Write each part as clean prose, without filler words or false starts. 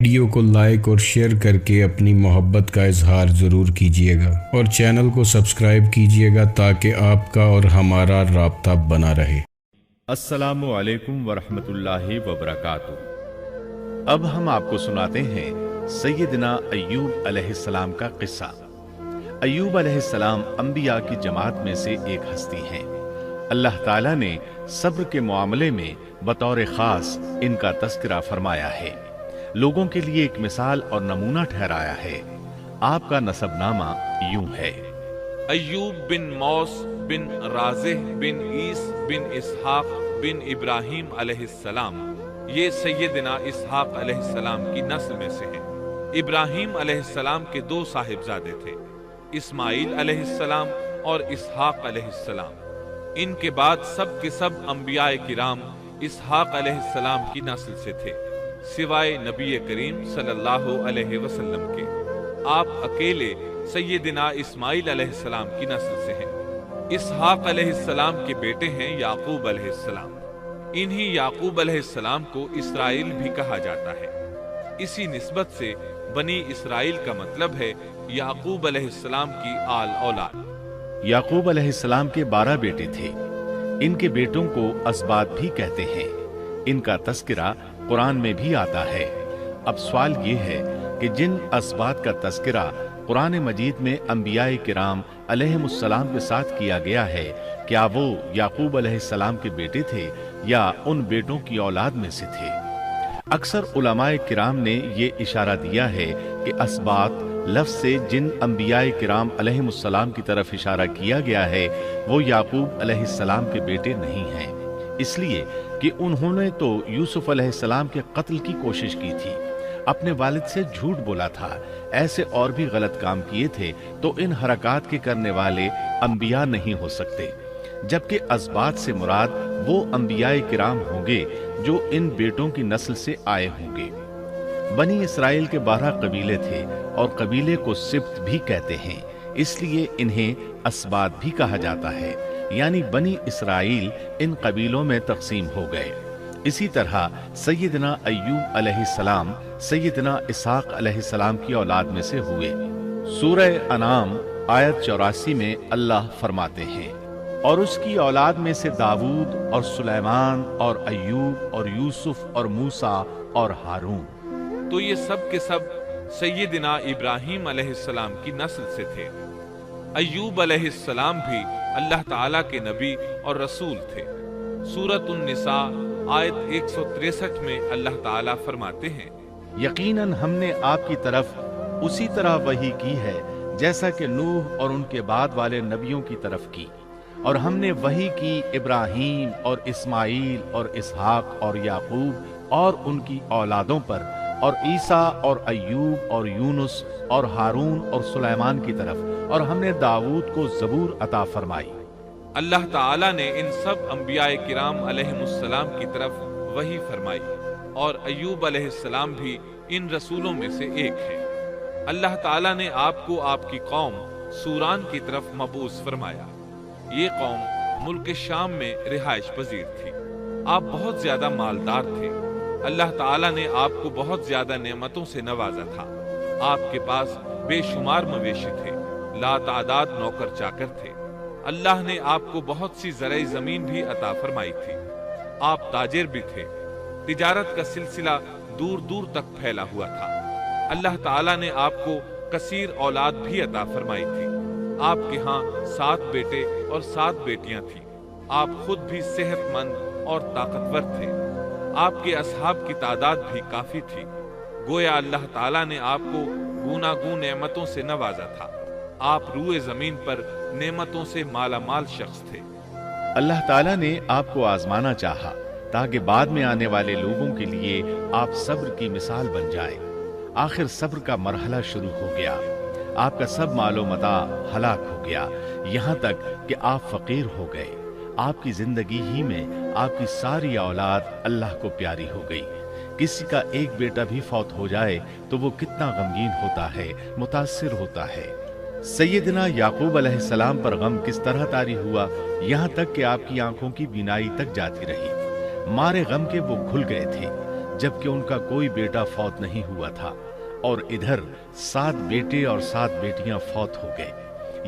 Video کو like اور share کر کے اپنی محبت کا اظہار ضرور کیجیے گا اور چینل کو سبسکرائب کیجیے گا تاکہ آپ کا اور ہمارا رابطہ بنا رہے۔ السلام علیکم ورحمۃ اللہ وبرکاتہ۔ اب ہم آپ کو سناتے ہیں سیدنا ایوب علیہ السلام کا قصہ۔ ایوب علیہ السلام انبیاء کی جماعت میں سے ایک ہستی ہیں۔ اللہ تعالیٰ نے صبر کے معاملے میں بطور خاص ان کا تذکرہ فرمایا ہے، لوگوں کے لیے ایک مثال اور نمونہ ٹھہرایا ہے۔ آپ کا نسب نامہ یوں ہے: ایوب بن موس بن رازح بن عیس بن اسحاق بن ابراہیم علیہ السلام۔ یہ سیدنا اسحاق علیہ السلام کی نسل میں سے ہیں۔ ابراہیم علیہ السلام کے دو صاحبزادے تھے، اسماعیل علیہ السلام اور اسحاق علیہ السلام۔ ان کے بعد سب کے سب انبیاء کرام اسحاق علیہ السلام کی نسل سے تھے، سوائے نبی کریم صلی اللہ علیہ وسلم کے۔ آپ اکیلے سیدنا اسماعیل علیہ السلام کی نسل سے ہیں۔ اسحاق علیہ السلام کے بیٹے ہیں یعقوب علیہ السلام۔ انہی یعقوب علیہ السلام کو اسرائیل بھی کہا جاتا ہے۔ اسی نسبت سے بنی اسرائیل کا مطلب ہے یعقوب علیہ السلام کی آل اولاد۔ یعقوب علیہ السلام کے 12 بیٹے تھے۔ ان کے بیٹوں کو اسباط بھی کہتے ہیں۔ ان کا تذکرہ قرآن میں بھی آتا ہے۔ اب سوال یہ ہے کہ جن اسباط کا تذکرہ قرآن مجید میں انبیاء کرام علیہم السلام کے ساتھ کیا گیا ہے، کیا وہ یعقوب علیہ السلام کے بیٹے تھے یا ان بیٹوں کی اولاد میں سے تھے؟ اکثر علماء کرام نے یہ اشارہ دیا ہے کہ اسباط لفظ سے جن انبیاء کرام علیہم السلام کی طرف اشارہ کیا گیا ہے وہ یعقوب علیہ السلام کے بیٹے نہیں ہیں، اس لیے کہ انہوں نے تو یوسف علیہ السلام کے قتل کی کوشش کی تھی، اپنے والد سے جھوٹ بولا تھا، ایسے اور بھی غلط کام کیے تھے، تو ان حرکات کے کرنے والے انبیاء نہیں ہو سکتے، جبکہ اسباط سے مراد وہ انبیاء کرام ہوں گے جو ان بیٹوں کی نسل سے آئے ہوں گے۔ بنی اسرائیل کے 12 قبیلے تھے اور قبیلے کو سبط بھی کہتے ہیں، اس لیے انہیں اسباط بھی کہا جاتا ہے، یعنی بنی اسرائیل ان قبیلوں میں تقسیم ہو گئے۔ اسی طرح سیدنا ایوب علیہ السلام سیدنا اسحاق علیہ السلام کی اولاد میں سے ہوئے۔ سورہ انعام آیت 84 میں اللہ فرماتے ہیں: اور اس کی اولاد میں سے داؤد اور سلیمان اور ایوب اور یوسف اور موسیٰ اور ہارون۔ تو یہ سب کے سب سیدنا ابراہیم علیہ السلام کی نسل سے تھے۔ ایوب علیہ السلام بھی اللہ تعالیٰ کے نبی اور رسول تھے۔ سورۃ النساء آیت 163 میں اللہ تعالیٰ فرماتے ہیں: یقیناً ہم نے آپ کی طرف اسی طرح وحی کی ہے جیسا کہ نوح اور ان کے بعد والے نبیوں کی طرف کی، اور ہم نے وحی کی ابراہیم اور اسماعیل اور اسحاق اور یعقوب اور ان کی اولادوں پر، اور عیسیٰ اور ایوب اور یونس اور ہارون اور سلیمان کی طرف، اور ہم نے داؤد کو زبور عطا فرمائی۔ اللہ تعالیٰ نے ان سب انبیاء کرام علیہم السلام کی طرف وحی فرمائی، اور ایوب علیہ السلام بھی ان رسولوں میں سے ایک ہے۔ اللہ تعالیٰ نے آپ کو آپ کی قوم سوران کی طرف مبعوث فرمایا۔ یہ قوم ملک شام میں رہائش پذیر تھی۔ آپ بہت زیادہ مالدار تھے۔ اللہ تعالیٰ نے آپ کو بہت زیادہ نعمتوں سے نوازا تھا۔ آپ کے پاس بے شمار مویشی تھے، لا تعداد نوکر چاکر تھے۔ اللہ نے آپ کو بہت سی زرعی زمین بھی عطا فرمائی تھی۔ آپ تاجر بھی تھے، تجارت کا سلسلہ دور دور تک پھیلا ہوا تھا۔ اللہ تعالیٰ نے آپ کو کثیر اولاد بھی عطا فرمائی تھی۔ آپ کے ہاں 7 بیٹے اور 7 بیٹیاں تھیں۔ آپ خود بھی صحت مند اور طاقتور تھے۔ آپ کے اصحاب کی تعداد بھی کافی تھی۔ گویا اللہ تعالیٰ نے آپ کو گوناگون نعمتوں سے نوازا تھا۔ آپ روئے زمین پر نعمتوں سے مالا مال شخص تھے۔ اللہ تعالیٰ نے آپ کو آزمانا چاہا تاکہ بعد میں آنے والے لوگوں کے لیے آپ صبر کی مثال بن جائیں۔ آخر صبر کا مرحلہ شروع ہو گیا۔ آپ کا سب مال و متاع ہلاک ہو گیا، یہاں تک کہ آپ فقیر ہو گئے۔ آپ کی زندگی ہی میں آپ کی ساری اولاد اللہ کو پیاری ہو گئی۔ کسی کا ایک بیٹا بھی فوت ہو جائے تو وہ کتنا غمگین ہوتا ہے، متاثر ہوتا ہے۔ سیدنا یعقوب علیہ السلام پر غم کس طرح طاری ہوا، یہاں تک کہ آپ کی آنکھوں کی بینائی تک جاتی رہی۔ مارے غم کے وہ گھل گئے تھے۔ जबकि उनका कोई बेटा फौत नहीं हुआ था, और इधर 7 बेटे और 7 बेटियां फौत हो गए।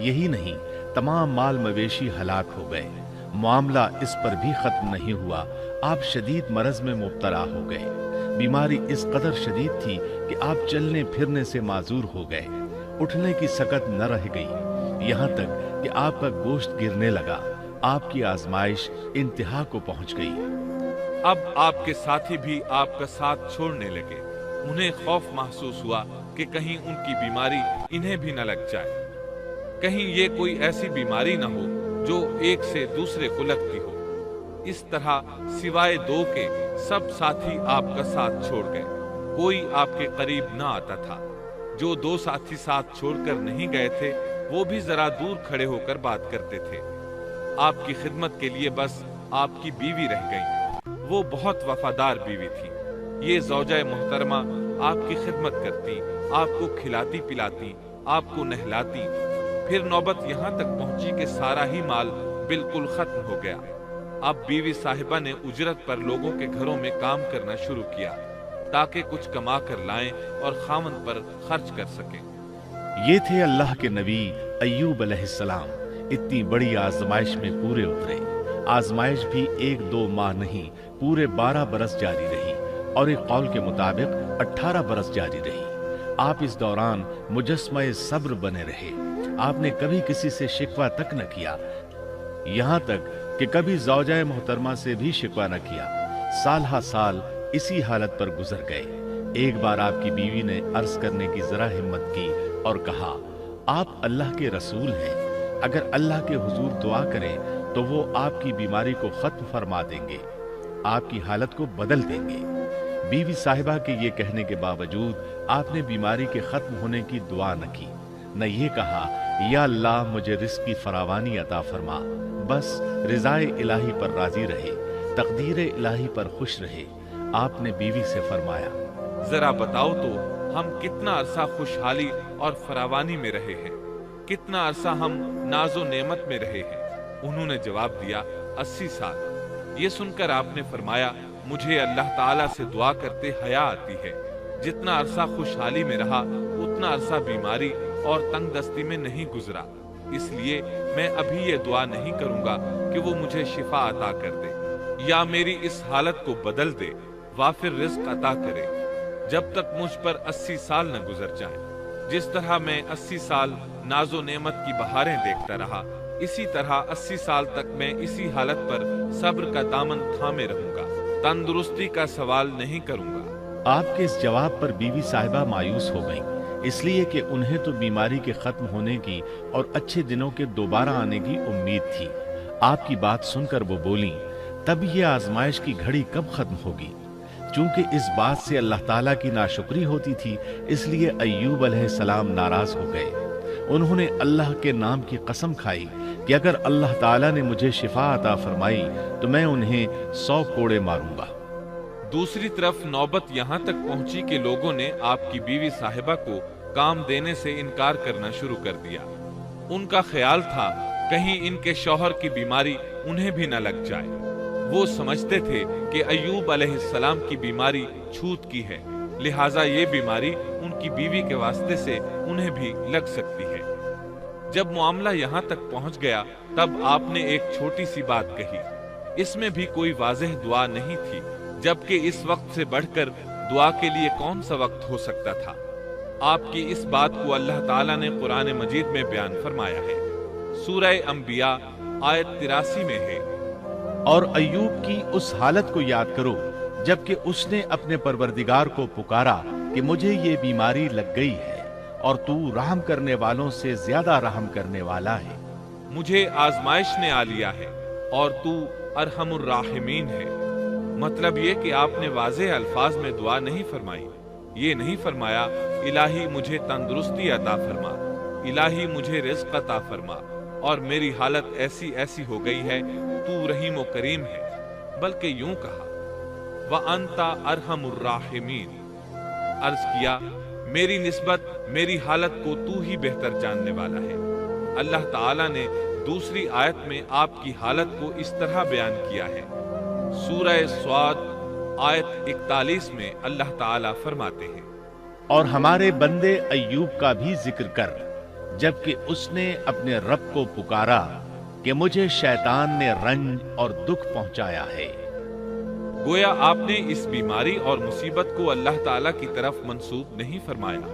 यही नहीं, तमाम माल मवेशी हलाक हो गए। मामला इस पर भी खत्म नहीं हुआ, आप शदीद मरज में मुब्तला हो गए। बीमारी इस कदर शदीद थी कि आप चलने फिरने से माजूर हो गए, उठने की सकत न रह गई, यहाँ तक कि आपका गोश्त गिरने लगा। आपकी आजमाइश इंतहा को पहुंच गई। अब आपके साथी भी आपका साथ छोड़ने लगे। उन्हें खौफ महसूस हुआ कि कहीं उनकी बीमारी इन्हें भी न लग जाए, कहीं ये कोई ऐसी बीमारी न हो जो एक से दूसरे को लगती हो। इस तरह सिवाय 2 के सब साथी आपका साथ छोड़ गए। कोई आपके करीब न आता था। जो 2 साथी साथ छोड़कर नहीं गए थे, वो भी जरा दूर खड़े होकर बात करते थे। आपकी खिदमत के लिए बस आपकी बीवी रह गई। वो बहुत वफादार बीवी थी। ये ज़ौजा मोहतरमा आपकी खिदमत करती, आपको खिलाती पिलाती, आपको नहलाती। फिर नौबत यहाँ तक पहुंची कि सारा ही माल बिल्कुल खत्म हो गया। अब बीवी साहिबा ने उजरत पर लोगों के घरों में काम करना शुरू किया ताकि कुछ कमा कर लाएं और खामन पर खर्च कर सकें। ये थे अल्लाह के नबी अय्यूब अलैहिस्सलाम। इतनी बड़ी आजमाइश में पूरे उतरे। आजमाइश भी 1-2 माह नहीं, पूरे 12 बरस जारी रही, और एक कौल के मुताबिक 18 बरस जारी रही। आप इस दौरान मुजस्समा सब्र बने रहे। आपने कभी किसी से शिकवा तक न किया, यहाँ तक कि कभी ज़ौजा मोहतरमा से भी शिकवा न किया। साल हा साल इसी हालत पर गुजर गए। एक बार आपकी बीवी ने अर्ज करने की जरा हिम्मत की और कहा, आप अल्लाह के रसूल हैं, अगर अल्लाह के हुजूर दुआ करें तो वो आपकी बीमारी को खत्म फरमा देंगे, आपकी हालत को बदल देंगे। बीवी साहिबा के ये कहने के बावजूद आपने बीमारी के खत्म होने की दुआ न की, न ये कहा या अल्लाह मुझे रिस्क की फरावानी अता फरमा। बस रिज़ाए इलाही पर राजी रहे, तकदीर इलाही पर खुश रहे। आपने बीवी से फरमाया, जरा बताओ तो हम कितना अरसा खुशहाली और फरावानी में रहे हैं, कितना अरसा हम नाजो नेमत में रहे हैं। उन्होंने जवाब दिया, 80 साल। ये सुनकर आपने फरमाया, मुझे अल्लाह ताला से दुआ करते हया आती है। जितना अरसा खुशहाली में रहा, उतना अरसा बीमारी और तंगदस्ती में नहीं गुजरा। इसलिए मैं अभी ये दुआ नहीं करूंगा कि वो मुझे शिफा अता कर दे या मेरी इस हालत को बदल दे, वाफिर रिज्क अता करे, जब तक मुझ पर 80 साल न गुजर जाए। जिस तरह मैं 80 साल नाजो नेमत की बहारें देखता रहा, इसी तरह 80 साल तक मैं इसी हालत पर सब्र का दामन थामे रहूंगा, तंदुरुस्ती का सवाल नहीं करूंगा। आपके इस जवाब पर बीवी साहिबा मायूस हो गईं, इसलिए कि उन्हें तो बीमारी के खत्म होने की और अच्छे दिनों के दोबारा आने की उम्मीद थी। आपकी बात सुनकर वो बोली, तब ये आजमाइश की घड़ी कब खत्म होगी? चूंकि इस बात से अल्लाह ताला की नाशुक्री होती थी, इसलिए अय्यूब अलैहिस्सलाम नाराज हो गए। उन्होंने अल्लाह के नाम की कसम खाई कि अगर अल्लाह ताला ने मुझे शिफा अता फरमाई तो मैं उन्हें 100 कोड़े मारूंगा। दूसरी तरफ नौबत यहाँ तक पहुंची कि लोगों ने आपकी बीवी साहिबा को काम देने से इनकार करना शुरू कर दिया। उनका ख्याल था कहीं इनके शौहर की बीमारी उन्हें भी न लग जाए। वो समझते थे कि अय्यूब अलैहिस्सलाम की बीमारी छूत की है, लिहाजा ये बीमारी उनकी बीवी के वास्ते से उन्हें भी लग सकती है। जब मामला यहाँ तक पहुँच गया, तब आपने एक छोटी सी बात कही। इसमें भी कोई वाज़ेह दुआ नहीं थी, जबकि इस वक्त से बढ़कर दुआ के लिए कौन सा वक्त हो सकता था। आपकी इस बात को अल्लाह ताला ने कुरान मजीद में बयान फरमाया है। सूरह अंबिया आयत 83 में है, और अय्यूब की उस हालत को याद करो जबकि उसने अपने परवरदिगार को पुकारा कि मुझे ये बीमारी लग गई है और तू रहम करने वालों से ज्यादा रहम करने वाला है। मुझे आजमाइश ने आ लिया है और तू अरहमुर राहिमीन है। मतलब ये कि आपने वाज़े अल्फाज में दुआ नहीं फरमाई। ये नहीं फरमाया इलाही मुझे तंदुरुस्ती अता फरमा, इलाही मुझे रिज़्क़ अता फरमा और मेरी हालत ऐसी ऐसी हो गई है, तू रहीम व करीम है। बल्कि यूं कहा, व अंता अरहमुर राहिमीन। अर्ज किया, मेरी निस्बत मेरी हालत को तू ही बेहतर जानने वाला है। अल्लाह ताला ने दूसरी आयत में आपकी हालत को इस तरह बयान किया है। सूरह स्वाद आयत 41 में अल्लाह ताला फरमाते हैं, और हमारे बंदे अय्यूब का भी जिक्र कर, जबकि उसने अपने रब को पुकारा कि मुझे शैतान ने रंज और दुख पहुंचाया है। गोया आपने इस बीमारी और मुसीबत को अल्लाह ताला की तरफ मंसूब नहीं फरमाया,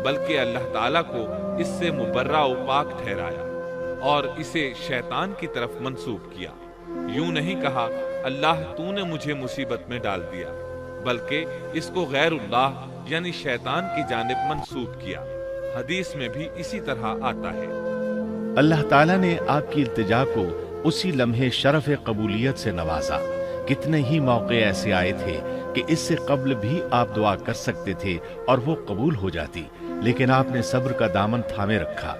बल्कि अल्लाह ताला को इससे मुबर्रा व पाक ठहराया और इसे शैतान की तरफ मंसूब किया। यूं नहीं कहा अल्लाह तूने मुझे मुसीबत में डाल दिया, बल्कि इसको गैरुल्लाह यानी शैतान की जानिब मंसूब किया। हदीस में भी इसी तरह आता है। अल्लाह ताला ने आपकी इल्तिजा को उसी लम्हे शरफ कबूलियत से नवाजा। कितने ही मौके ऐसे आए थे कि इससे कब्ल भी आप दुआ कर सकते थे और वो कबूल हो जाती, लेकिन आपने सब्र का दामन थामे रखा।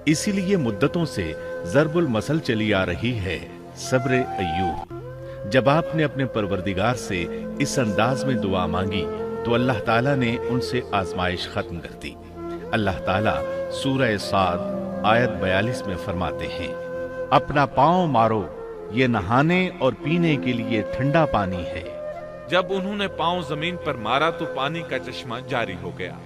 इसीलिए मुद्दतों से ज़रबुल मसल चली आ रही है, सब्र अय्यूब। जब आपने अपने परवरदिगार से इस अंदाज में दुआ मांगी तो अल्लाह ताला ने उनसे आजमाइश खत्म कर दी। अल्लाह ताला सूरह साद आयत 42 में फरमाते हैं, अपना पांव मारो, ये नहाने और पीने के लिए ठंडा पानी है। जब उन्होंने पांव जमीन पर मारा तो पानी का चश्मा जारी हो गया।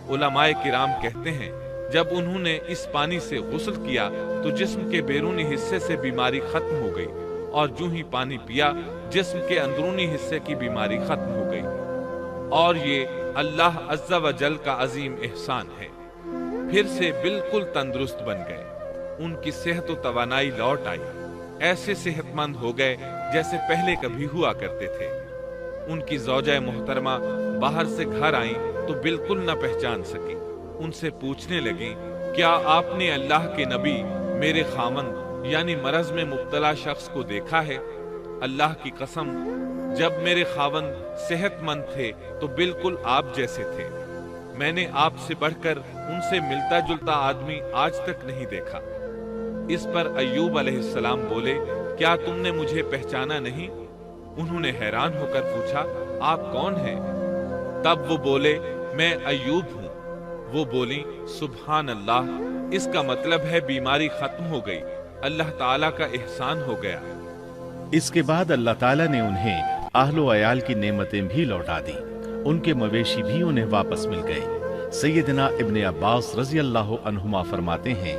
उलमाए किराम कहते हैं, जब उन्होंने इस पानी से गुस्ल किया तो जिस्म के बैरूनी हिस्से से बीमारी खत्म हो गई, और जो ही पानी पिया जिस्म के अंदरूनी हिस्से की बीमारी खत्म हो गई। और ये अल्लाह अज़्ज़ा व जल का अजीम एहसान है। फिर से बिल्कुल तंदुरुस्त बन गए, उनकी सेहत व तवानाई लौट आई, ऐसे सेहतमंद हो गए जैसे पहले कभी हुआ करते थे। उनकी ज़ौजा मोहतरमा बाहर से घर आई तो बिल्कुल न पहचान सकी। उनसे पूछने लगी, क्या आपने अल्लाह के नबी मेरे खामन यानी मरज में मुब्तला शख्स को देखा है? अल्लाह की कसम, जब मेरे खावन सेहतमंद थे तो बिल्कुल आप जैसे थे। मैंने आपसे बढ़कर उनसे मिलता जुलता आदमी आज तक नहीं देखा। इस पर अय्यूब अलैहिस्सलाम बोले, क्या तुमने मुझे पहचाना नहीं? उन्होंने हैरान होकर पूछा, आप कौन हैं? तब वो बोले, मैं अय्यूब हूँ। वो बोली, सुभान अल्लाह, इसका मतलब है बीमारी खत्म हो गई, अल्लाह ताला का एहसान हो गया। इसके बाद अल्लाह ताला ने उन्हें आहलो अयाल की नेमतें भी लौटा दी, उनके मवेशी भी उन्हें वापस मिल गए। सैयदना इब्ने अब्बास रज़ी अल्लाह अन्हुमा फरमाते हैं,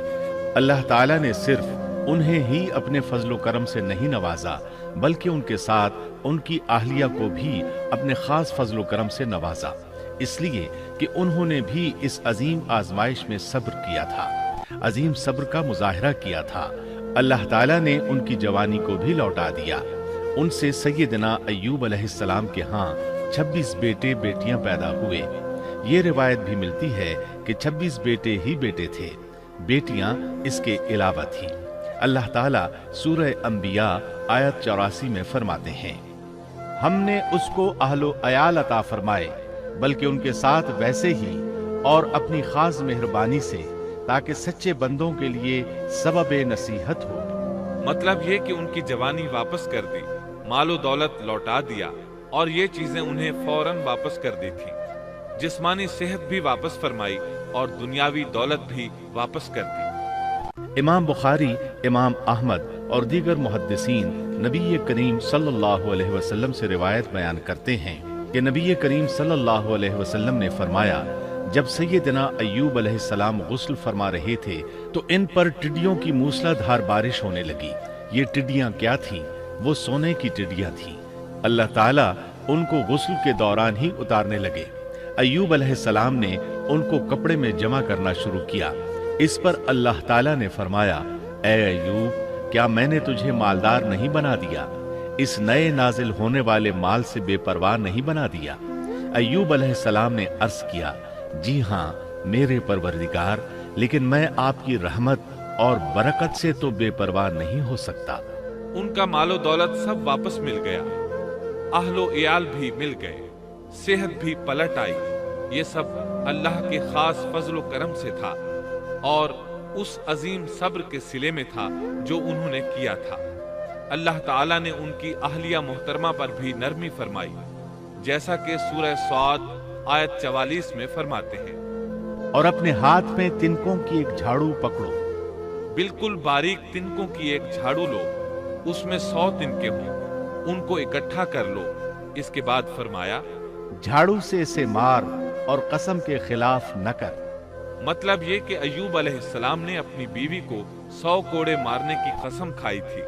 अल्लाह ताला ने सिर्फ उन्हें ही अपने फजलो करम से नहीं नवाजा, बल्कि उनके साथ उनकी आहलिया को भी अपने खास फजलो करम से नवाजा, इसलिए कि उन्होंने भी इस अजीम आजमाइश में सब्र किया था, अजीम सब्र का मुजाहिरा किया था। अल्लाह ताला ने उनकी जवानी को भी लौटा दिया। उनसे सैयदना अय्यूब अलैहिस्सलाम के यहाँ 26 बेटे बेटियां पैदा हुए। ये रिवायत भी मिलती है कि 26 बेटे ही बेटे थे, बेटियां इसके अलावा थी। अल्लाह ताला सूरह अंबिया आयत 84 में फरमाते हैं, हमने उसको अहलो अयाल अता फरमाए, बल्कि उनके साथ वैसे ही और अपनी खास मेहरबानी से, ताकि सच्चे बंदों के लिए सबब नसीहत हो। मतलब ये कि उनकी जवानी वापस कर दी, मालो दौलत लौटा दिया, और ये चीजें उन्हें फौरन वापस कर दी थी। जिस्मानी सेहत भी वापस फरमाई और दुनियावी दौलत भी वापस कर दी। इमाम बुखारी, इमाम अहमद और दीगर मुहद्दिसीन नबी करीम सल्लल्लाहु अलैहि वसल्लम से रिवायत बयान करते हैं कि नबी करीम सल्लल्लाहु अलैहि वसल्लम ने फरमाया, जब सैयदना अय्यूब अलैहिस्सलाम गुस्ल फरमा रहे थे तो इन पर टिड्डियों की मूसलाधार बारिश होने लगी। ये टिड्डियां क्या थीं? वो सोने की टिड्डियां थीं। अल्लाह ताला उनको गुस्ल के दौरान ही उतारने लगे। अय्यूब अलैहिस्सलाम ने उनको कपड़े में जमा करना शुरू किया। इस पर अल्लाह ताला ने फरमाया, ए अय्यूब, क्या मैंने तुझे मालदार नहीं बना दिया? इस नए नाजिल होने वाले माल से बेपरवाह नहीं बना दिया? अय्यूब अलैहिस्सलाम ने अर्ज किया, जी हाँ मेरे परवरदिगार, लेकिन मैं आपकी रहमत और बरकत से तो बेपरवाह नहीं हो सकता। उनका मालो दौलत सब वापस मिल गया, अहलो इयाल भी मिल गए, सेहत भी पलट आई। ये सब अल्लाह के खास फजलो करम से था और उस अजीम सब्र के सिले में था जो उन्होंने किया था। अल्लाह ताला ने उनकी अहलिया मोहतरमा पर भी नरमी फरमाई, जैसा कि सूरह साद आयत 44 में फरमाते हैं, और अपने हाथ में तिनकों की एक झाड़ू पकड़ो। बिल्कुल बारीक तिनकों की एक झाड़ू लो, उसमें 100 तिनके हों, उनको इकट्ठा कर लो اس کے بعد فرمایا جھاڑو سے اسے مار اور قسم کے خلاف نہ کر۔ مطلب یہ کہ ایوب علیہ السلام نے اپنی بیوی کو 100 کوڑے مارنے کی قسم کھائی تھی۔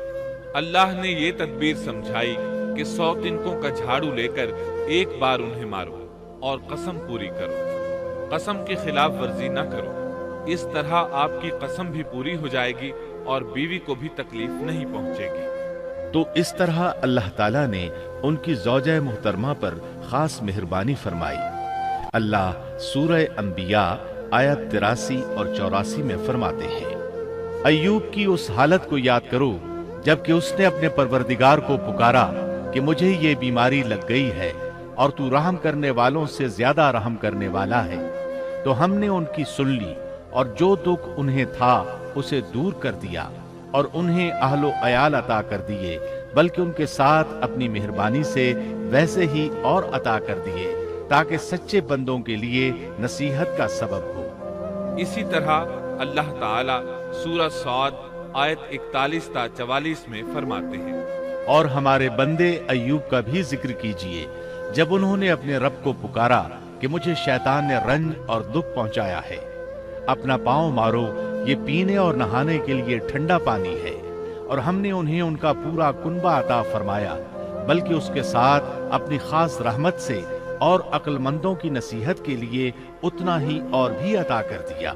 اللہ نے یہ تدبیر سمجھائی کہ 100 تنکوں کا جھاڑو لے کر ایک بار انہیں مارو اور قسم پوری کرو، قسم کی خلاف ورزی نہ کرو، اس طرح آپ کی قسم بھی پوری ہو جائے گی اور بیوی کو بھی تکلیف نہیں پہنچے گی۔ تو اس طرح اللہ تعالیٰ نے ان کی زوجہ محترمہ پر خاص مہربانی فرمائی۔ اللہ سورہ انبیاء آیت 83 اور 84 میں فرماتے ہیں، ایوب کی اس حالت کو یاد کرو جبکہ اس نے اپنے پروردگار کو پکارا کہ مجھے یہ بیماری لگ گئی ہے اور تو رحم کرنے والوں سے زیادہ رحم کرنے والا ہے۔ تو ہم نے ان کی سن لی اور جو دکھ انہیں تھا اسے دور کر دیا اور انہیں اہل و عیال عطا کر دیے، بلکہ ان کے ساتھ اپنی مہربانی سے ویسے ہی اور عطا کر دیے تاکہ سچے بندوں کے لیے نصیحت کا سبب ہو۔ اسی طرح اللہ تعالیٰ سورہ صاد آیت 41 تا 44 میں فرماتے ہیں، اور ہمارے بندے ایوب کا بھی ذکر کیجئے جب انہوں نے اپنے رب کو پکارا کہ مجھے شیطان نے رنج اور دکھ پہنچایا ہے، اپنا پاؤں مارو، یہ پینے اور نہانے کے لیے ٹھنڈا پانی ہے، اور ہم نے انہیں ان کا پورا کنبہ عطا فرمایا، بلکہ اس کے ساتھ اپنی خاص رحمت سے اور عقل مندوں کی نصیحت کے لیے اتنا ہی اور بھی عطا کر دیا،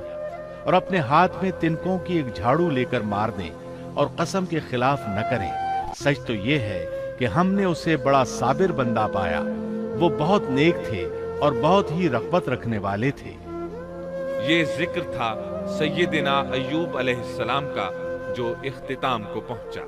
اور اپنے ہاتھ میں تنکوں کی ایک جھاڑو لے کر مار دیں اور قسم کے خلاف نہ کریں۔ سچ تو یہ ہے کہ ہم نے اسے بڑا صابر بندہ پایا، وہ بہت نیک تھے اور بہت ہی رغبت رکھنے والے تھے۔ یہ ذکر تھا سیدنا ایوب علیہ السلام کا جو اختتام کو پہنچا۔